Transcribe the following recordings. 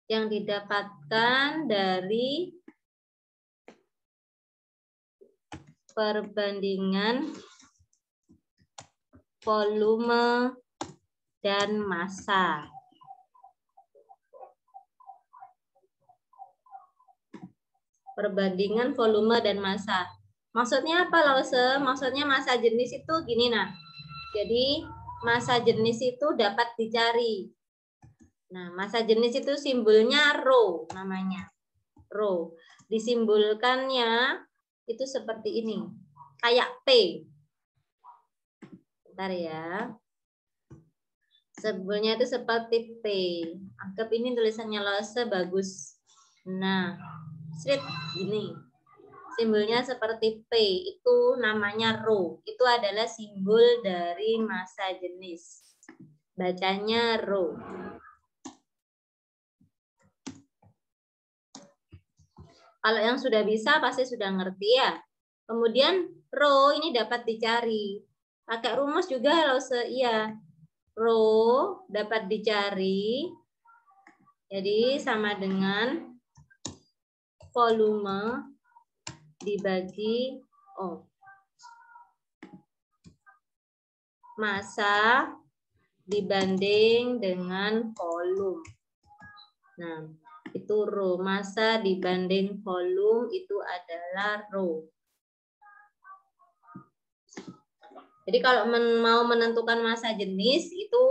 yang didapatkan dari perbandingan volume dan massa. Perbandingan volume dan massa. Maksudnya apa, Lause? Maksudnya massa jenis itu gini, nah. Jadi, massa jenis itu dapat dicari. Nah, massa jenis itu simbolnya rho namanya. Rho. Disimbolkannya itu seperti ini. Kayak P. Bentar ya. Simbolnya itu seperti P. Anggap ini tulisannya Lause bagus. Nah, strip gini. Simbolnya seperti P, itu namanya rho. Itu adalah simbol dari massa jenis. Bacanya rho. Kalau yang sudah bisa pasti sudah ngerti ya. Kemudian rho ini dapat dicari. Pakai rumus juga loh, iya. Rho dapat dicari. Jadi sama dengan volume dibagi massa dibanding dengan volume. Nah, itu rho. Massa dibanding volume itu adalah rho. Jadi kalau mau menentukan massa jenis itu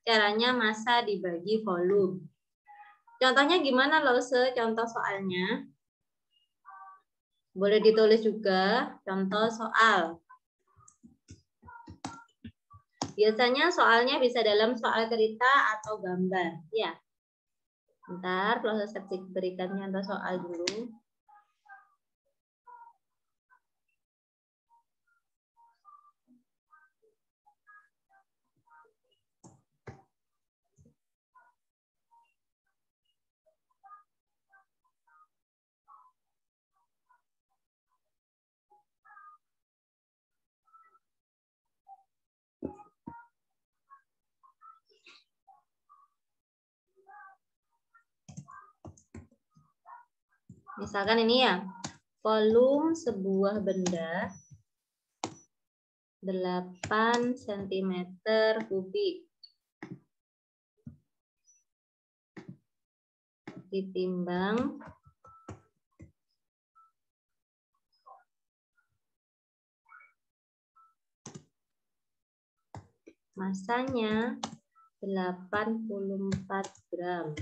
caranya massa dibagi volume. Contohnya gimana Lause? Contoh soalnya. Boleh ditulis juga contoh soal. Biasanya soalnya bisa dalam soal cerita atau gambar. Ya. Bentar, proses berikan contoh soal dulu. Misalkan ini ya, volume sebuah benda 8 cm kubik ditimbang massanya 84 gram.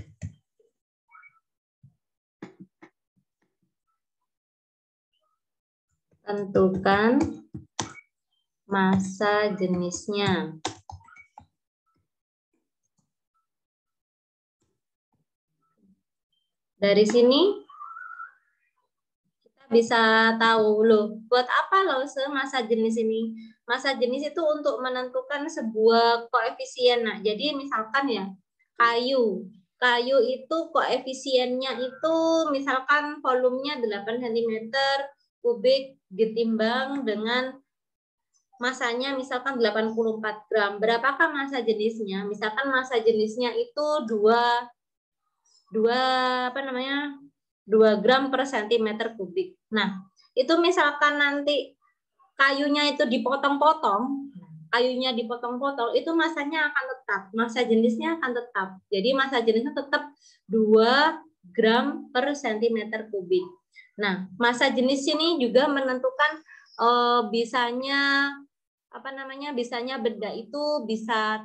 Tentukan massa jenisnya. Dari sini kita bisa tahu loh, buat apa loh massa jenis ini? Massa jenis itu untuk menentukan sebuah koefisien. Nah, jadi misalkan ya, kayu. Kayu itu koefisiennya itu misalkan volumenya 8 cm kubik ditimbang dengan masanya misalkan 84 gram. Berapakah massa jenisnya? Misalkan massa jenisnya itu 2 gram per centimeter kubik. Nah, itu misalkan nanti kayunya itu dipotong-potong, itu massanya akan tetap, massa jenisnya akan tetap. Jadi massa jenisnya tetap 2 gram per centimeter kubik. Nah, massa jenis ini juga menentukan bisanya benda itu bisa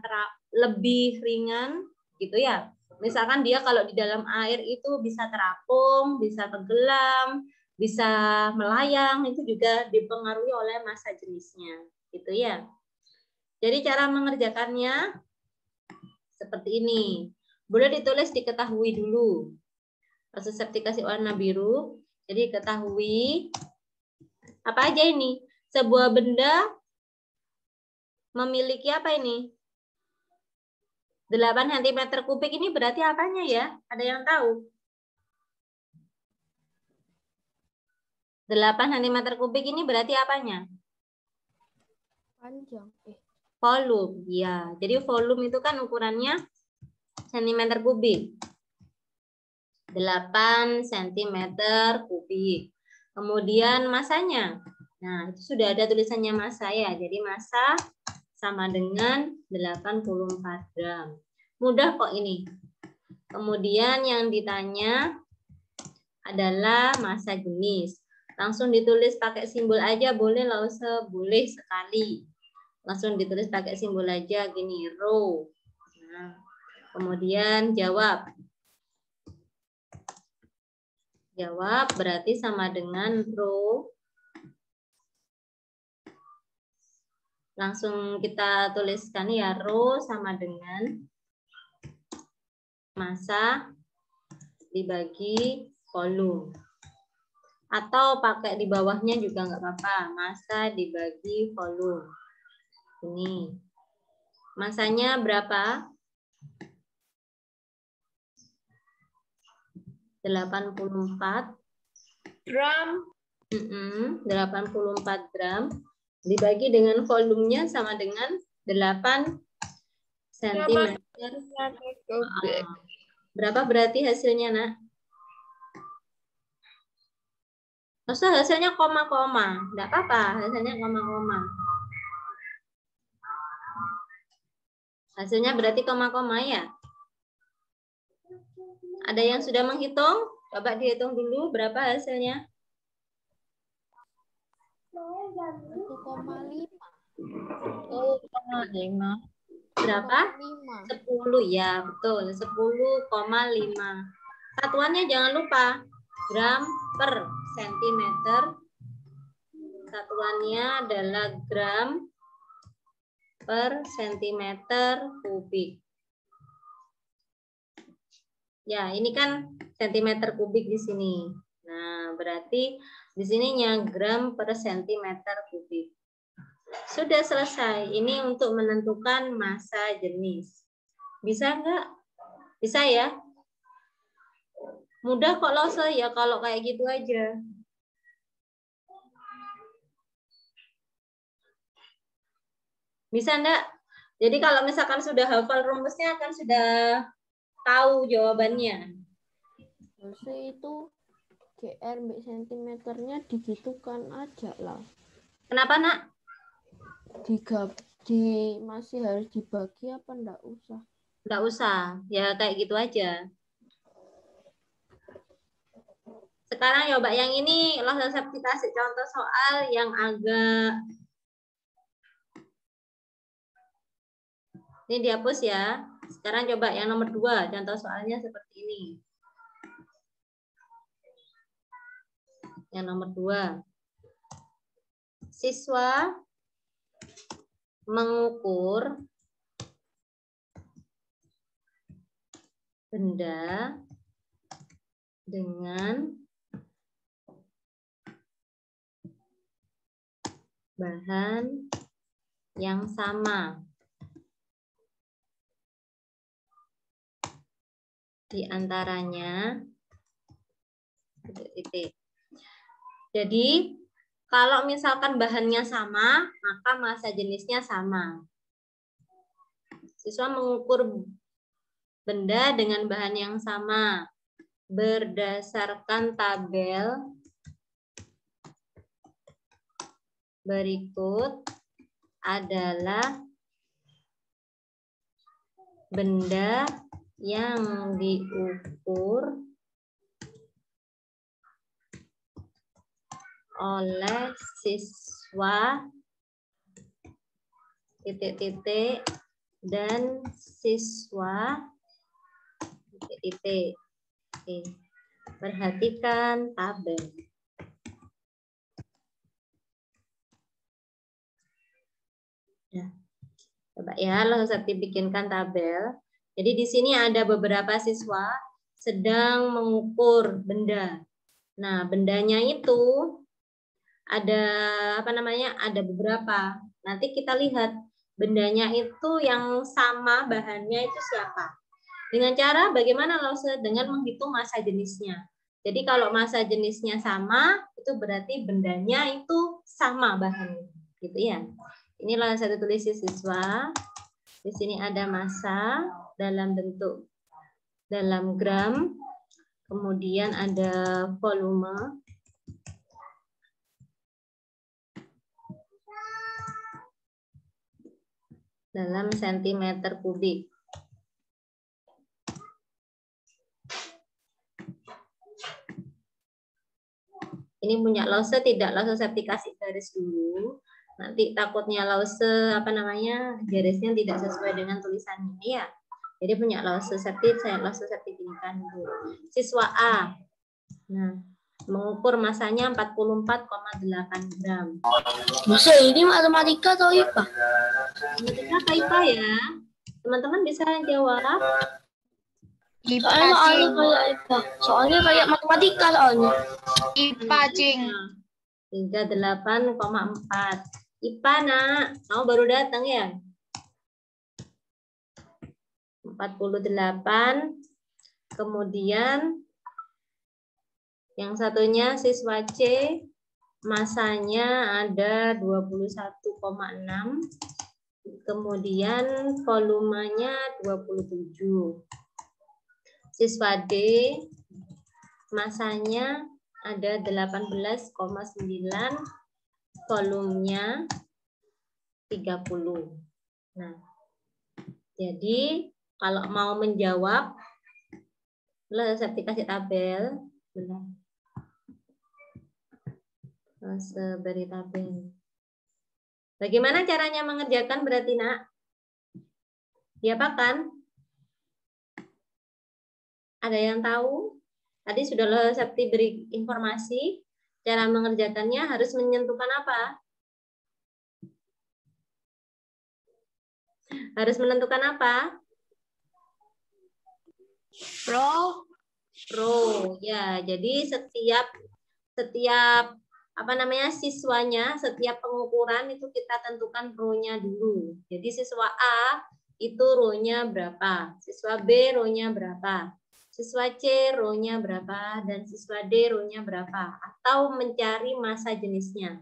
lebih ringan gitu ya. Misalkan dia kalau di dalam air itu bisa terapung, bisa tenggelam, bisa melayang, itu juga dipengaruhi oleh massa jenisnya gitu ya. Jadi cara mengerjakannya seperti ini. Boleh ditulis diketahui dulu. Kasus septikasi warna biru. Jadi ketahui apa aja ini? Sebuah benda memiliki apa ini? 8 cm kubik ini berarti apanya ya? Ada yang tahu? 8 cm kubik ini berarti apanya? Panjang. Volume. Ya, jadi volume itu kan ukurannya cm kubik. 8 cm kubik. Kemudian masanya. Nah, itu sudah ada tulisannya massa ya. Jadi massa sama dengan 84 gram. Mudah kok ini. Kemudian yang ditanya adalah massa jenis. Langsung ditulis pakai simbol aja, boleh nggak usah, boleh sekali. Langsung ditulis pakai simbol aja gini, rho. Nah, kemudian jawab. Jawab berarti sama dengan rho. Langsung kita tuliskan ya, rho sama dengan massa dibagi volume. Atau pakai di bawahnya juga nggak apa-apa, massa dibagi volume. Ini. Massanya berapa? 84 gram. 84 gram dibagi dengan volumenya sama dengan 8 cm. Berapa berarti hasilnya, Nak? Maksudnya hasilnya koma-koma. Enggak apa-apa, hasilnya koma-koma. Hasilnya berarti koma-koma ya? Ada yang sudah menghitung? Coba dihitung dulu berapa hasilnya. 1,5. Berapa? 10 ya, betul. 10,5. Satuannya jangan lupa. Gram per sentimeter. Satuannya adalah gram per sentimeter kubik. Ya, ini kan sentimeter kubik di sini. Nah, berarti di sininya gram per sentimeter kubik. Sudah selesai. Ini untuk menentukan massa jenis. Bisa nggak? Bisa ya? Mudah kok Lose ya kalau kayak gitu aja. Bisa enggak? Jadi kalau misalkan sudah hafal rumusnya akan sudah tahu jawabannya. Terus itu GR sentimeternya digitukan aja lah. Kenapa, Nak? Masih harus dibagi apa enggak usah? Enggak usah, ya kayak gitu aja. Sekarang coba yang ini, saya kasih contoh soal yang agak... Ini dihapus ya. Sekarang coba yang nomor 2, contoh soalnya seperti ini. Yang nomor 2. Siswa mengukur benda dengan bahan yang sama. Di antaranya titik. Jadi kalau misalkan bahannya sama, maka massa jenisnya sama. Siswa mengukur benda dengan bahan yang sama berdasarkan tabel berikut adalah benda yang diukur oleh siswa titik-titik dan siswa titik-titik. Oke. Perhatikan tabel. Ya. Coba ya, langsung bikinkan tabel. Jadi di sini ada beberapa siswa sedang mengukur benda. Nah, bendanya itu ada apa namanya? Ada beberapa. Nanti kita lihat bendanya itu yang sama bahannya itu siapa. Dengan cara bagaimana Lause? Dengan menghitung massa jenisnya. Jadi kalau massa jenisnya sama, itu berarti bendanya itu sama bahannya, gitu ya. Inilah satu tulis siswa. Di sini ada massa dalam bentuk dalam gram. Kemudian ada volume. Dalam sentimeter kubik. Ini punya Lause tidak? Lause Septi kasih garis dulu. Nanti takutnya Lause garisnya tidak sesuai dengan tulisannya ya. Jadi punya Lause Septi, saya Lause Septi tinggikan dulu. Siswa A. Nah, mengukur masanya 44,8 gram. Bisa ini matematika atau IPA? Matematika apa IPA ya? Teman-teman bisa jawab. Soalnya kayak IPA. Soalnya kayak matematika soalnya. IPA, Cing. 38,4. IPA, nak. Kamu baru datang ya? 48. Kemudian yang satunya siswa C, masanya ada 21,6. Kemudian volumenya 27. Siswa D, masanya ada 18,9, volumenya 30. Nah, jadi kalau mau menjawab, saya kasih tabel. Benar. Beri tabel. Bagaimana caranya mengerjakan berarti, nak? Diapakan? Ada yang tahu? Tadi sudah Septi beri informasi. Cara mengerjakannya harus menentukan apa? Harus menentukan apa? Row. Row. Ya, jadi setiap siswanya, setiap pengukuran itu kita tentukan row-nya dulu. Jadi siswa A itu row-nya berapa? Siswa B row-nya berapa? Siswa C row-nya berapa? Dan siswa D row-nya berapa? Atau mencari massa jenisnya.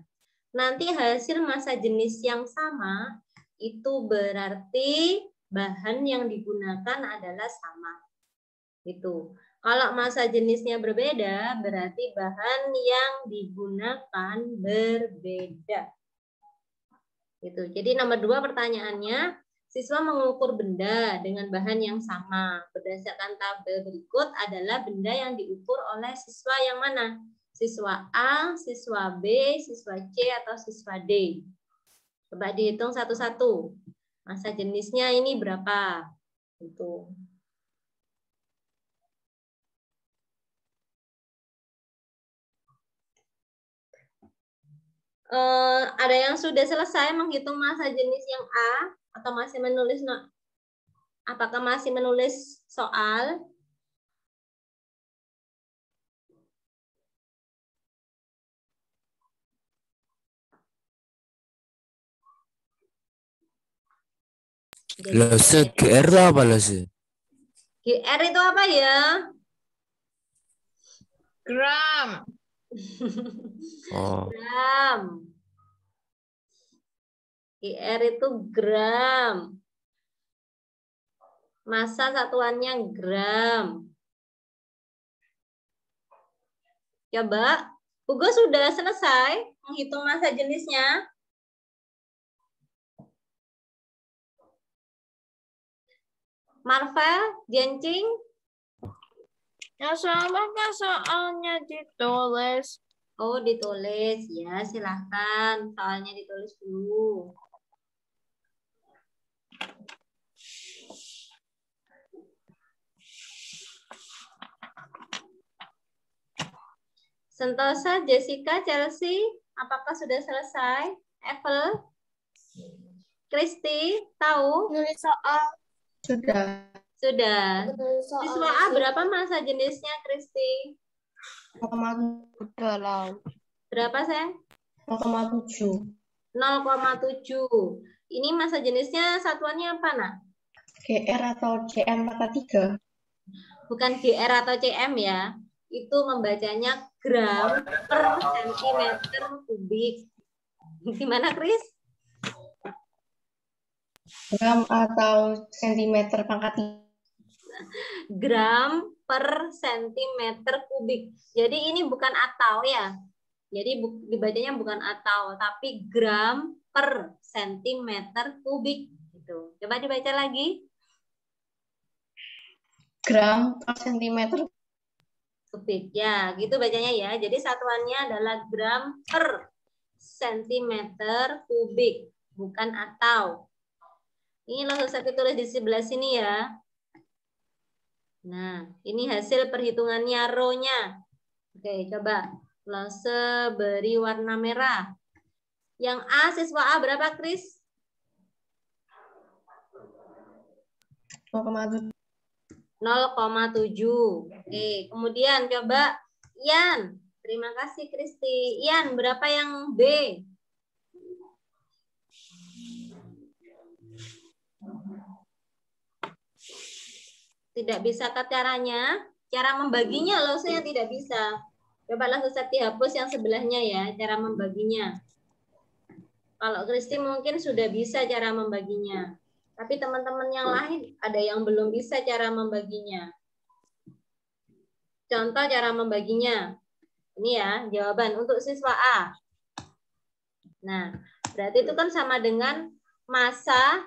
Nanti hasil massa jenis yang sama itu berarti bahan yang digunakan adalah sama. Itu. Kalau massa jenisnya berbeda, berarti bahan yang digunakan berbeda. Gitu. Jadi nomor 2 pertanyaannya, siswa mengukur benda dengan bahan yang sama. Berdasarkan tabel berikut adalah benda yang diukur oleh siswa yang mana? Siswa A, siswa B, siswa C, atau siswa D. Coba dihitung satu-satu. Massa jenisnya ini berapa? Gitu. Ada yang sudah selesai menghitung massa jenis yang A atau masih menulis apakah masih menulis soal? Lose GR itu apa Lose? GR itu apa ya? Gram. Oh. Gram. GR itu gram. Massa satuannya gram. Coba, Hugo sudah selesai menghitung massa jenisnya? Marvel, Jencing? Ya salah kan soalnya ditulis. Oh, ditulis. Ya, silahkan. Soalnya ditulis dulu. Sentosa, Jessica, Chelsea, apakah sudah selesai? Evel? Kristi, tahu? Nulis soal. Sudah. Sudah. Siswa A berapa massa jenisnya, Kristi? 0,7 lah. Berapa, sayang? 0,7. 0,7. Ini massa jenisnya satuannya apa, nak? GR atau CM mata 3. Bukan GR atau CM ya. Itu membacanya gram per sentimeter kubik. Gimana, Kris? Gram atau sentimeter pangkat 3. Gram per sentimeter kubik. Jadi ini bukan atau ya. Jadi dibacanya bukan atau, tapi gram per sentimeter kubik. Gitu. Coba dibaca lagi. Gram per sentimeter Kubik. Ya, gitu bacanya ya. Jadi satuannya adalah gram per sentimeter kubik, bukan atau. Ini langsung saya tulis di sebelah sini ya. Nah, ini hasil perhitungannya row-nya. Oke, coba. Lase beri warna merah. Yang A, siswa A berapa, Kris? 0,7. 0,7. Oke, kemudian coba Ian. Terima kasih, Kristi. Ian, berapa yang B? Tidak bisa ke caranya? Cara membaginya loh, saya tidak bisa. Coba langsung saya dihapus yang sebelahnya ya, cara membaginya. Kalau Kristi mungkin sudah bisa cara membaginya. Tapi teman-teman yang lain ada yang belum bisa cara membaginya. Contoh cara membaginya. Ini ya, jawaban untuk siswa A. Nah, berarti itu kan sama dengan massa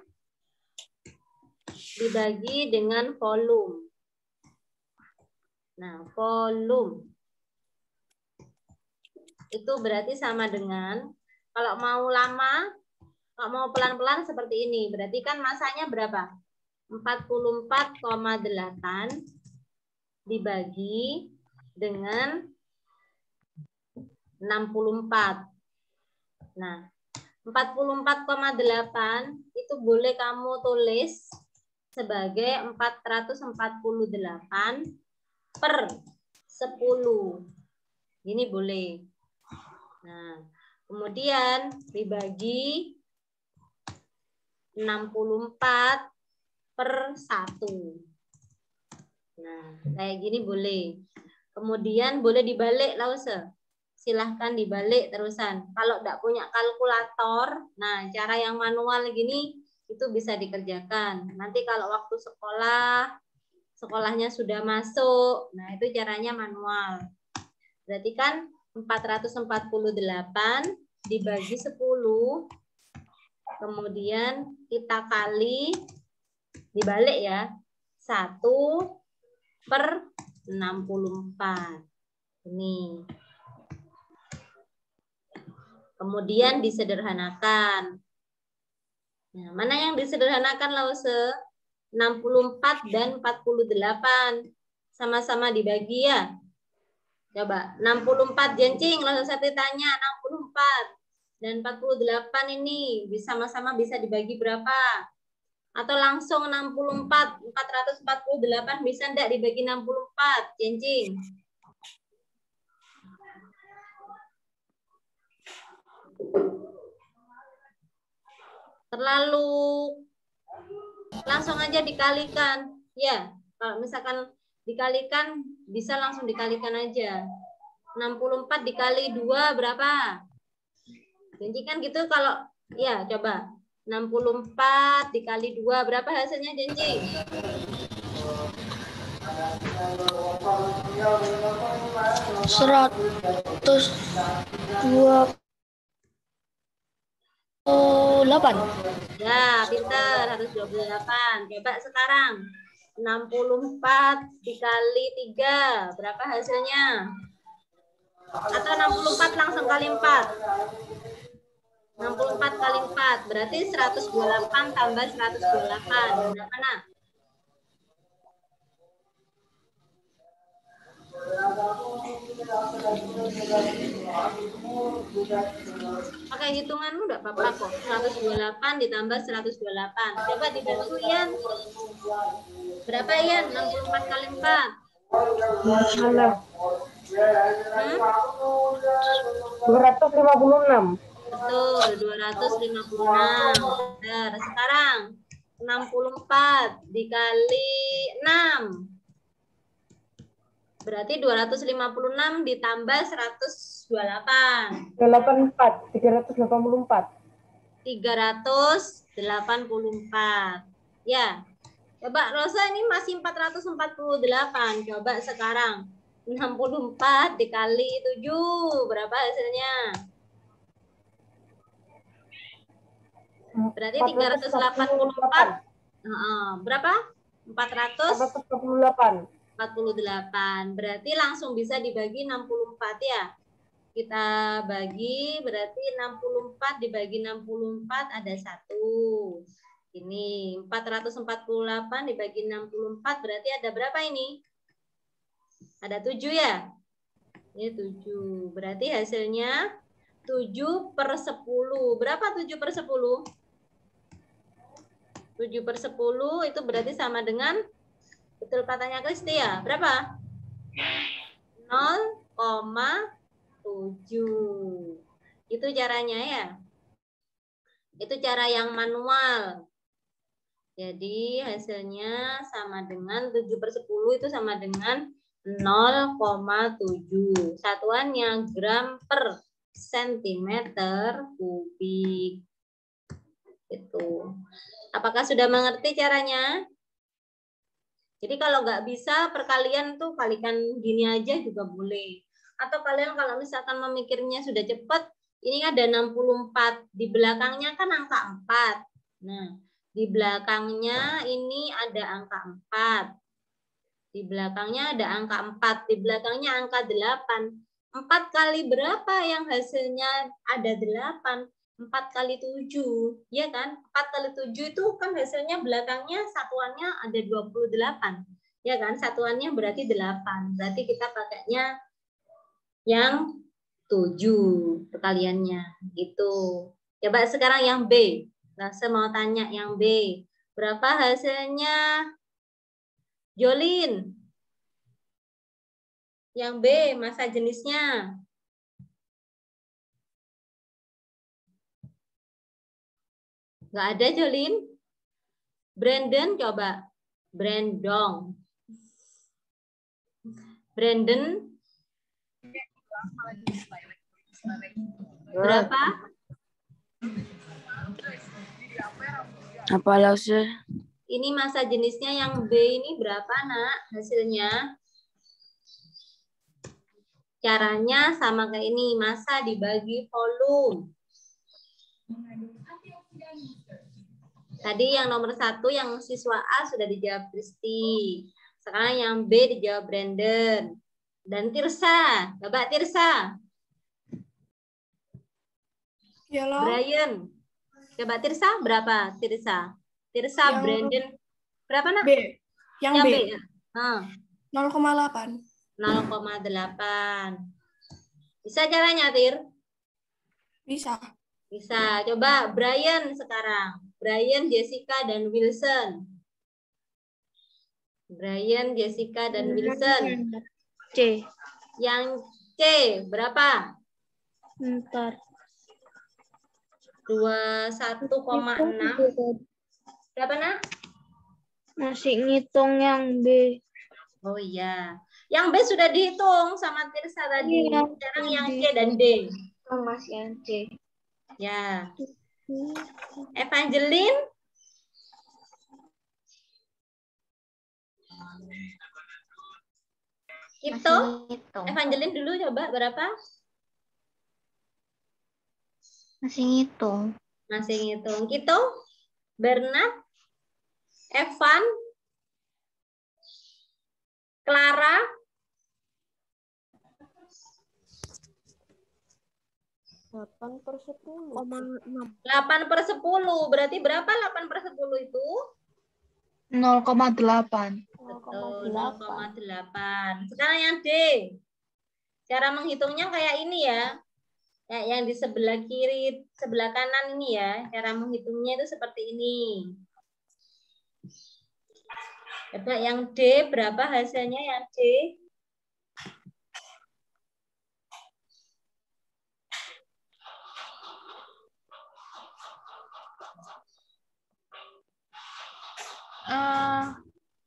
dibagi dengan volume. Nah, volume. Itu berarti sama dengan, kalau mau lama, kalau mau pelan-pelan seperti ini. Berarti kan massanya berapa? 44,8 dibagi dengan 64. Nah, 44,8 itu boleh kamu tulis sebagai 448 per 10. Ini boleh. Nah, kemudian dibagi 64 per 1. Nah, kayak gini boleh. Kemudian boleh dibalik, Lause. Silahkan dibalik terusan. Kalau tidak punya kalkulator, nah cara yang manual gini itu bisa dikerjakan. Nanti kalau waktu sekolahnya sudah masuk, nah itu caranya manual. Berarti kan 448 dibagi 10, kemudian kita kali, dibalik ya, 1 per 64. Ini. Kemudian disederhanakan. Nah, mana yang disederhanakan, Lause? 64 dan 48. Sama-sama dibagi ya. Coba, 64 jencing, langsung saya tanya 64. Dan 48 ini sama-sama bisa dibagi berapa? Atau langsung 64, 448 bisa enggak dibagi 64, jencing? Terlalu langsung aja dikalikan. Ya, kalau misalkan dikalikan bisa langsung dikalikan aja. 64 dikali 2 berapa? Jadi kan gitu kalau ya coba 64 dikali 2 berapa hasilnya, Janji? 128. Ya, pinter, 128. Coba sekarang 64 dikali 3 berapa hasilnya? Atau 64 langsung kali 4? 64 kali 4 berarti 128 tambah 128 berapa, Nak? Pakai hitunganmu enggak apa-apa kok. 128 ditambah 128. Coba dibantu, Ian. Berapa, Ian? 64 kali 4. Mana? 256. Betul, 256. Benar. Sekarang 64 dikali 6. Berarti 256 ditambah 128. 84, 384. 384. Ya. Coba Rosa ini masih 448. Coba sekarang 64 dikali 7 berapa hasilnya? Berarti 384. Berapa? 448. 48. Berarti langsung bisa dibagi 64 ya. Kita bagi berarti 64 dibagi 64 ada 1. Ini 448 dibagi 64 berarti ada berapa ini? Ada 7 ya? Ini 7. Berarti hasilnya 7/10. Berapa 7/10? 7/10 itu berarti sama dengan, betul katanya Kristi ya, berapa? 0,7. Itu caranya ya. Itu cara yang manual. Jadi hasilnya sama dengan 7/10 itu sama dengan 0,7. Satuannya gram per sentimeter kubik. Itu. Apakah sudah mengerti caranya? Jadi kalau nggak bisa perkalian tuh kalikan gini aja juga boleh. Atau kalian kalau misalkan memikirnya sudah cepat, ini ada 64. Di belakangnya kan angka 4. Nah, di belakangnya ini ada angka 4. Di belakangnya ada angka 4. Di belakangnya angka 8. 4 kali berapa yang hasilnya ada 8? 4 kali 7, ya kan? 4 kali 7 itu kan hasilnya belakangnya satuannya ada 28. Ya kan? Satuannya berarti 8. Berarti kita pakainya yang 7 perkaliannya. Gitu. Coba sekarang yang B. Nah, saya mau tanya yang B. Berapa hasilnya? Jolin. Yang B, massa jenisnya. Nggak ada, Jolin? Brandon, coba. Brandon. Brandon. Berapa? Apa lausnya? Ini massa jenisnya yang B ini berapa, Nak? Hasilnya. Caranya sama kayak ini. Massa dibagi volume. Tadi yang nomor 1 yang siswa A sudah dijawab Kristi. Sekarang yang B dijawab Brandon. Dan Tirsa. Coba Tirsa. Halo. Brian. Coba Tirsa berapa? Tirsa. Tirsa Yang Brandon. Berapa nak? B. Yang B. Ya? 0,8. 0,8. Bisa caranya, Tir? Bisa. Bisa. Coba Brian sekarang. Brian, Jessica, dan Wilson. Brian, Jessica, dan Wilson. C. Yang C berapa? Ntar. 21,6. Berapa, Nak? Masih ngitung yang B. Oh iya. Yang B sudah dihitung sama Tirsa tadi. Iya, Sekarang yang C tadi. dan D. Masih yang C. Ya. Evangeline. Itu. Evangeline dulu coba berapa? Masih ngitung. Masih ngitung. Gitu. Bernard. Evan. Clara. Delapan per 10. 8/10. Berarti berapa 8/10 itu? 0,8. Betul, 0,8. Sekarang yang D. Cara menghitungnya kayak ini ya. Kayak yang di sebelah kiri, sebelah kanan ini ya. Cara menghitungnya itu seperti ini. Coba yang D berapa hasilnya yang D?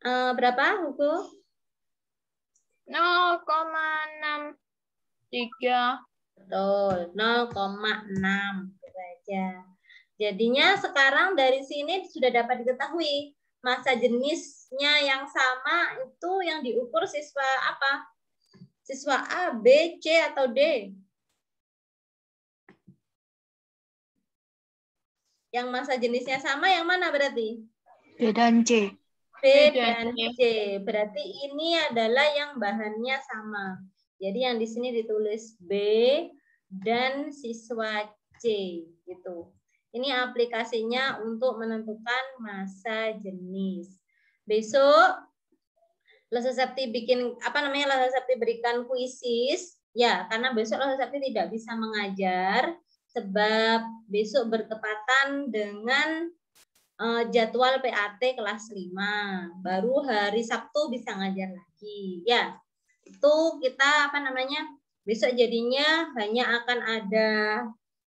Berapa, Hugo? 0,63. Betul, 0,6. Itu aja. Jadinya sekarang dari sini sudah dapat diketahui massa jenisnya yang sama itu yang diukur siswa apa? Siswa A, B, C, atau D? Yang massa jenisnya sama yang mana berarti? B dan C. B dan C. Berarti ini adalah yang bahannya sama. Jadi yang di sini ditulis B dan siswa C gitu. Ini aplikasinya untuk menentukan massa jenis. Besok Lasa Septi bikin Lasa Septi berikan kuisis ya, karena besok Lasa Septi tidak bisa mengajar sebab besok bertepatan dengan jadwal PAT kelas 5. Baru hari Sabtu bisa ngajar lagi. Ya, itu kita besok jadinya hanya akan ada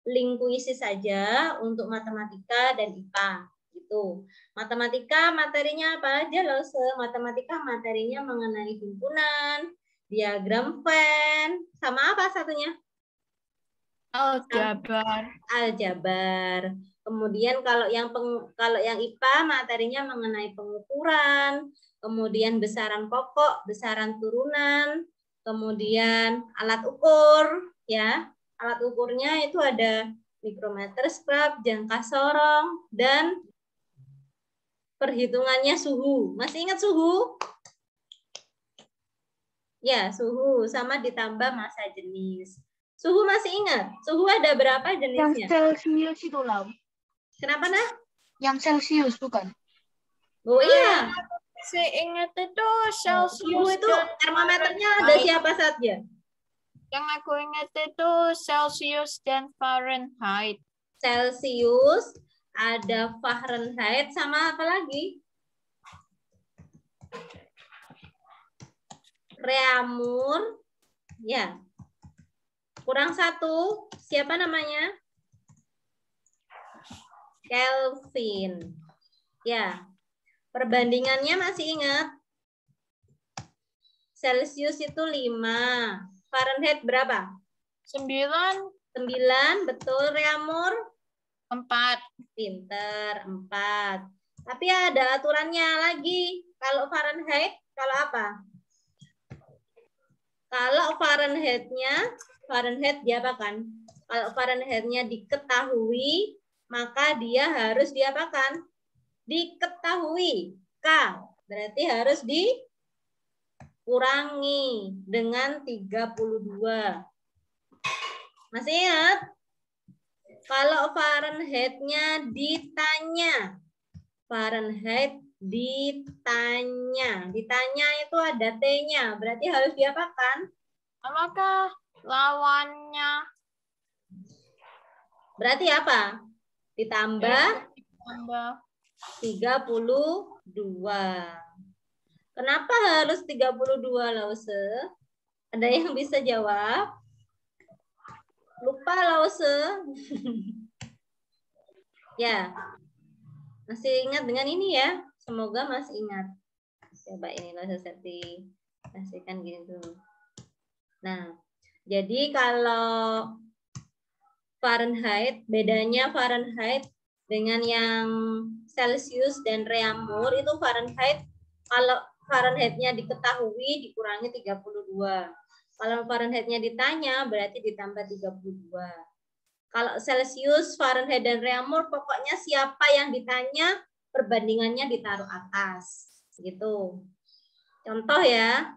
link kuisis saja untuk matematika dan IPA. Gitu. Matematika materinya apa aja loh? Matematika materinya mengenai himpunan, diagram Venn, sama apa satunya? Aljabar. Aljabar. Kemudian kalau yang IPA materinya mengenai pengukuran, kemudian besaran pokok, besaran turunan, kemudian alat ukur, ya. Alat ukurnya itu ada mikrometer, scrub, jangka sorong, dan perhitungannya suhu. Masih ingat suhu? Ya, suhu sama ditambah massa jenis. Suhu masih ingat? Suhu ada berapa jenisnya? Yang Celsius itu, Lau. Kenapa, nah? Yang Celsius, bukan? Oh iya. Saya ingat itu Suhu Celsius itu dan termometernya ada siapa saja? yang aku ingat itu Celsius dan Fahrenheit. Celsius, ada Fahrenheit, sama apa lagi? Reaumur, ya. Kurang satu, siapa namanya? Kelvin. Ya. Perbandingannya masih ingat? Celsius itu 5. Fahrenheit berapa? 9. 9, betul. Reaumur? 4. Pinter, 4. Tapi ada aturannya lagi. Kalau Fahrenheit, kalau apa? Kalau Fahrenheit diapakan? Kalau Fahrenheit-nya diketahui, maka dia harus diapakan? Diketahui. K. Berarti harus dikurangi dengan 32. Masih ingat? Kalau Fahrenheit-nya ditanya. Fahrenheit ditanya. Ditanya itu ada T-nya. Berarti harus diapakan? Apakah lawannya? Berarti apa? Ditambah 32. Kenapa harus 32, Lause? Ada yang bisa jawab? Lupa, Lause. Ya. Masih ingat dengan ini ya? Semoga masih ingat. Coba ini Lause Septi kasihkan gini dulu. Nah, jadi kalau Fahrenheit, bedanya Fahrenheit dengan yang Celsius dan Reaumur itu Fahrenheit, kalau Fahrenheit-nya diketahui dikurangi 32. Kalau Fahrenheit-nya ditanya berarti ditambah 32. Kalau Celsius, Fahrenheit, dan Reaumur pokoknya siapa yang ditanya perbandingannya ditaruh atas. Gitu. Contoh ya.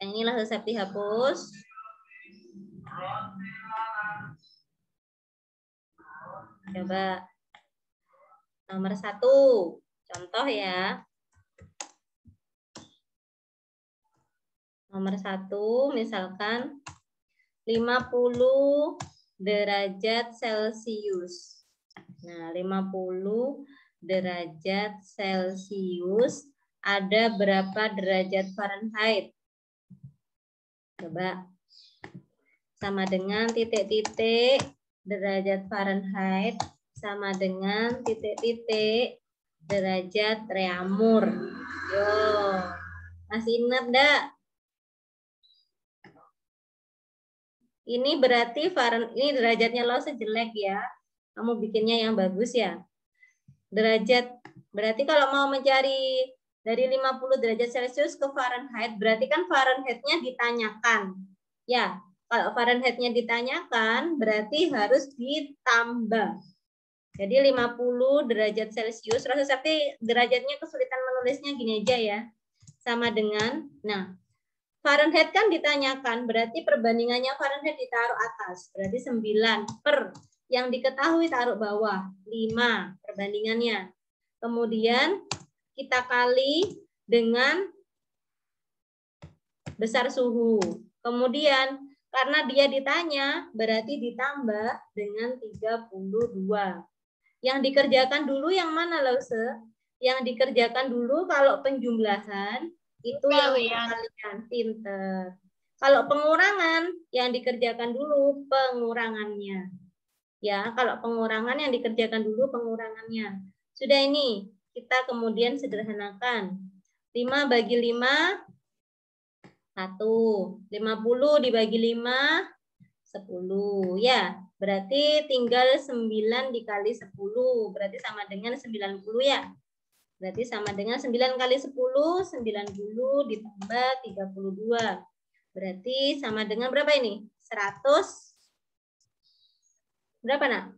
Yang inilah Septi hapus. Coba nomor 1, contoh ya. Nomor 1 misalkan 50 derajat Celcius. Nah, 50 derajat Celcius ada berapa derajat Fahrenheit? Coba. Sama dengan titik-titik derajat Fahrenheit sama dengan titik-titik derajat Reaumur. Yo, masih ingat enggak? Ini berarti ini derajatnya lo sejelek ya. Kamu bikinnya yang bagus ya. derajat. Berarti kalau mau mencari dari 50 derajat Celcius ke Fahrenheit, berarti kan Fahrenheit-nya ditanyakan. Ya, kalau Fahrenheit-nya ditanyakan, berarti harus ditambah. Jadi 50 derajat Celcius, rasa sakti derajatnya kesulitan menulisnya gini aja ya. Sama dengan, nah, Fahrenheit kan ditanyakan, berarti perbandingannya Fahrenheit ditaruh atas. Berarti 9 per, yang diketahui taruh bawah, 5 perbandingannya. Kemudian kita kali dengan besar suhu. Kemudian karena dia ditanya, berarti ditambah dengan 32. Yang dikerjakan dulu yang mana, Lause? Yang dikerjakan dulu kalau penjumlahan itu yang kalian pinter. Kalau pengurangan yang dikerjakan dulu pengurangannya. Ya, kalau pengurangan yang dikerjakan dulu pengurangannya. Sudah ini kita kemudian sederhanakan. 5 bagi 5 1. 50 dibagi 5 10 ya. Berarti tinggal 9 dikali 10. Berarti sama dengan 90 ya. Berarti sama dengan 9 kali 10, 90 ditambah 32. Berarti sama dengan berapa ini? 100. Berapa, Nak?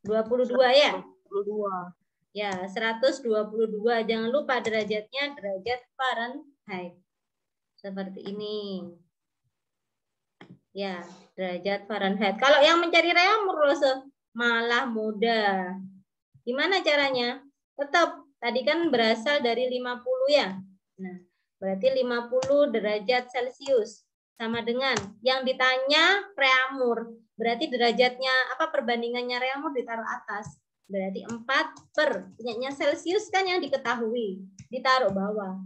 22 ya? 22. Ya, 122. Jangan lupa derajatnya derajat Fahrenheit. Seperti ini. Ya, derajat Fahrenheit. Kalau yang mencari reaumur malah mudah. Gimana caranya? Tetap, tadi kan berasal dari 50 ya. Nah, berarti 50 derajat Celcius. Sama dengan yang ditanya reaumur. Berarti derajatnya, apa perbandingannya reaumur ditaruh atas. Berarti 4 per. Punyanya Celcius kan yang diketahui. Ditaruh bawah.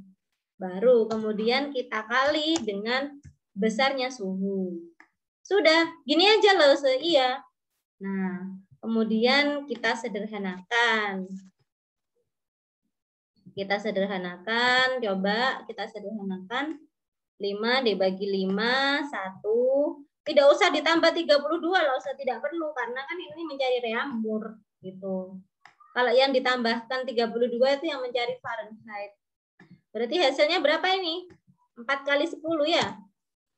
Baru kemudian kita kali dengan besarnya suhu. Sudah, gini aja loh, iya. Nah, kemudian kita sederhanakan. Kita sederhanakan, coba kita sederhanakan. 5 dibagi 5, 1. Tidak usah ditambah 32 loh, tidak perlu. Karena kan ini mencari reaumur. Gitu. Kalau yang ditambahkan 32 itu yang mencari Fahrenheit. Berarti hasilnya berapa ini? 4 kali 10 ya?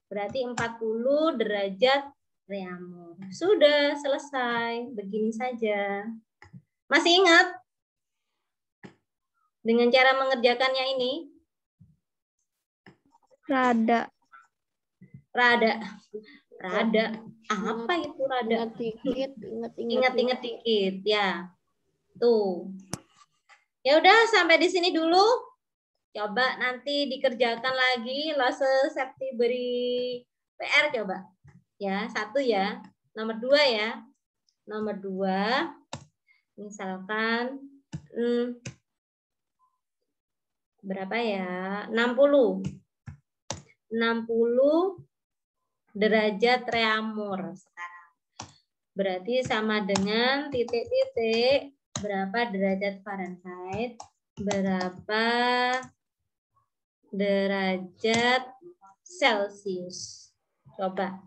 Berarti 40 derajat reaumur. Sudah selesai. Begini saja. Masih ingat? Dengan cara mengerjakannya ini? Rada. Rada. Rada. Apa itu rada? Ingat dikit, Ingat-ingat dikit. Ya. Tuh. Ya udah sampai di sini dulu. Coba nanti dikerjakan lagi. Lause Septi beri PR coba. Ya, 1 ya. Nomor 2 ya. Nomor 2. Misalkan berapa ya? 60. 60 derajat reaumur sekarang. Berarti sama dengan titik-titik berapa derajat Fahrenheit, berapa derajat Celcius. Coba.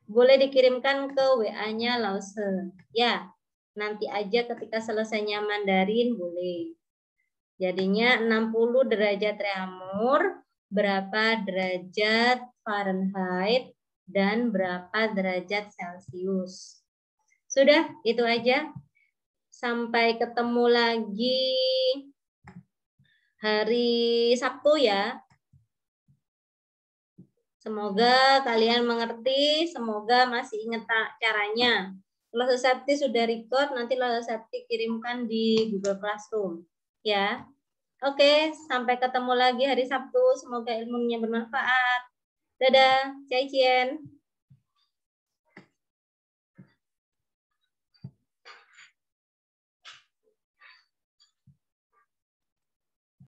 Boleh dikirimkan ke WA-nya Lause. Ya, nanti aja ketika selesainya Mandarin boleh. Jadinya 60 derajat reaumur, berapa derajat Fahrenheit, dan berapa derajat Celcius. Sudah, itu aja. Sampai ketemu lagi hari Sabtu ya. Semoga kalian mengerti, semoga masih ingat caranya. Kalau Sabti sudah record, nanti kalau Sabti kirimkan di Google Classroom. Ya. Oke, sampai ketemu lagi hari Sabtu. Semoga ilmunya bermanfaat. Dadah, Cai Cien.